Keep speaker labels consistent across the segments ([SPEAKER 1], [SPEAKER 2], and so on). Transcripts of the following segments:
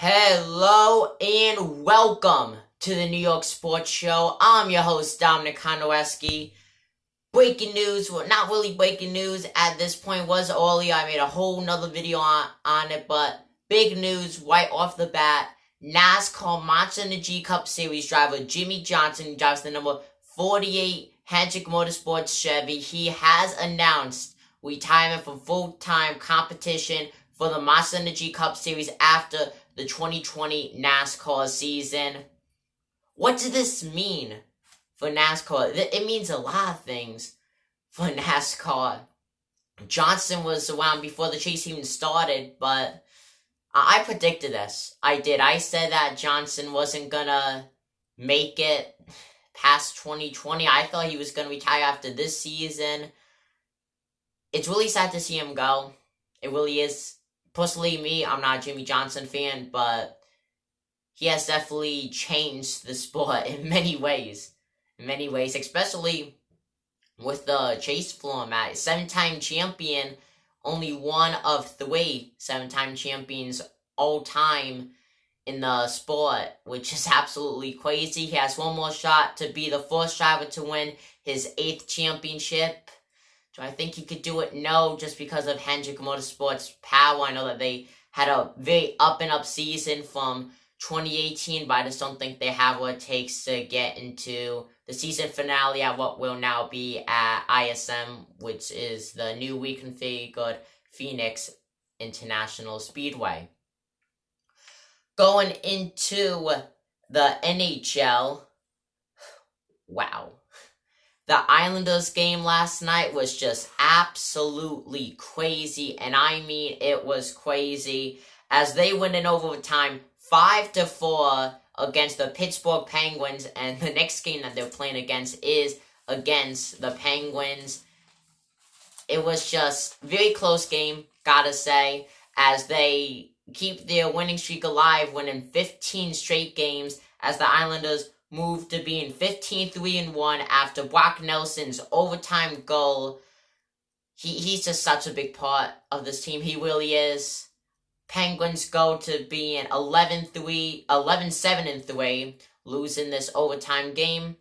[SPEAKER 1] Hello and welcome to the New York Sports Show. I'm your host, Dominic Konowski. Breaking news, well, not really breaking news at this point, was earlier. I made a whole nother video on it, but big news right off the bat. NASCAR Monster Energy Cup Series driver Jimmie Johnson, who drives the number 48 Hendrick Motorsports Chevy, he has announced retirement from full-time competition for the Monster Energy Cup Series after the 2020 NASCAR season. What does this mean for NASCAR? It means a lot of things for NASCAR. Johnson was around before the chase even started, but I predicted this. I did. I said that Johnson wasn't gonna make it past 2020. I thought he was gonna retire after this season. It's really sad to see him go. It really is. Personally, me, I'm not a Jimmie Johnson fan, but he has definitely changed the sport in many ways. Especially with the chase format. 7-time champion, only one of 3 7-time champions all time in the sport, which is absolutely crazy. He has one more shot to be the first driver to win his 8th championship. Do I think he could do it? No, just because of Hendrick Motorsports' power. I know that they had a very up-and-up season from 2018, but I just don't think they have what it takes to get into the season finale at what will now be at ISM, which is the new reconfigured Phoenix International Speedway. Going into the NHL, wow. The Islanders game last night was just absolutely crazy, and I mean it was crazy, as they win in overtime 5-4 against the Pittsburgh Penguins, and the next game that they're playing against is against the Penguins. It was just a very close game, gotta say, as they keep their winning streak alive, winning 15 straight games, as the Islanders moved to being 15-3-1 after Brock Nelson's overtime goal. He's just such a big part of this team. He really is. Penguins go to being 11-7-3, losing this overtime game.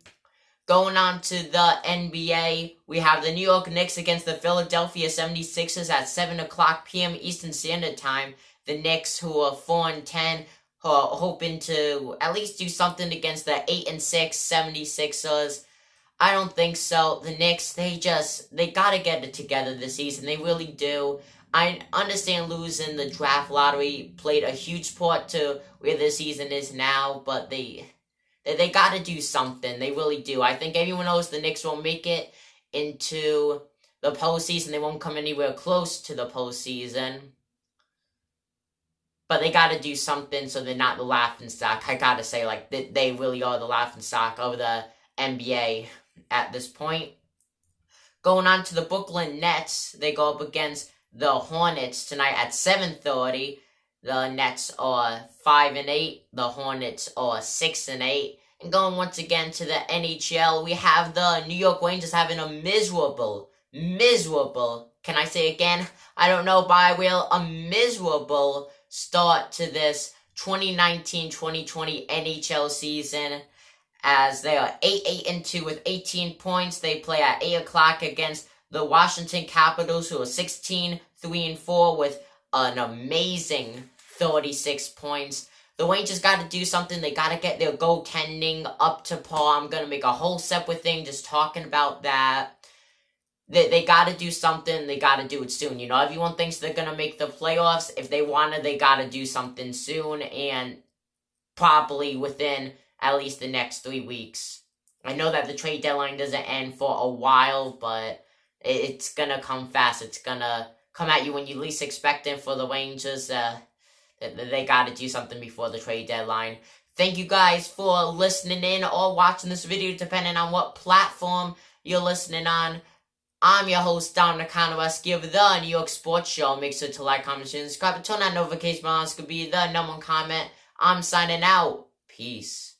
[SPEAKER 1] Going on to the NBA, we have the New York Knicks against the Philadelphia 76ers at 7 o'clock p.m. Eastern Standard Time. The Knicks, who are 4-10, hoping to at least do something against the 8-6 76ers. I don't think so. The Knicks, they gotta get it together this season. They really do. I understand losing the draft lottery played a huge part to where the season is now, but they gotta do something. They really do. I think everyone knows the Knicks won't make it into the postseason. They won't come anywhere close to the postseason. But they gotta do something so they're not the laughingstock. I gotta say, like, they really are the laughingstock of the NBA at this point. Going on to the Brooklyn Nets, they go up against the Hornets tonight at 7:30. The Nets are 5-8. The Hornets are 6-8. And going once again to the NHL, we have the New York Rangers having a miserable, can I say again? I don't know, but I will, a miserable start to this 2019-2020 NHL season, as they are 8-2 with 18 points. They play at 8 o'clock against the Washington Capitals, who are 16-3-4 with an amazing 36 points. The Rangers got to do something. They got to get their goaltending up to par. I'm going to make a whole separate thing just talking about that. They got to do something. They got to do it soon. You know, everyone thinks they're going to make the playoffs. If they want to, they got to do something soon, and probably within at least the next 3 weeks. I know that the trade deadline doesn't end for a while, but it's going to come fast. It's going to come at you when you least expect it. For the Rangers, they got to do something before the trade deadline. Thank you guys for listening in or watching this video, depending on what platform you're listening on. I'm your host, Dominic Konowski of the New York Sports Show. Make sure to like, comment, share, and subscribe, and turn that notification bell on. This could be the #1 comment. I'm signing out. Peace.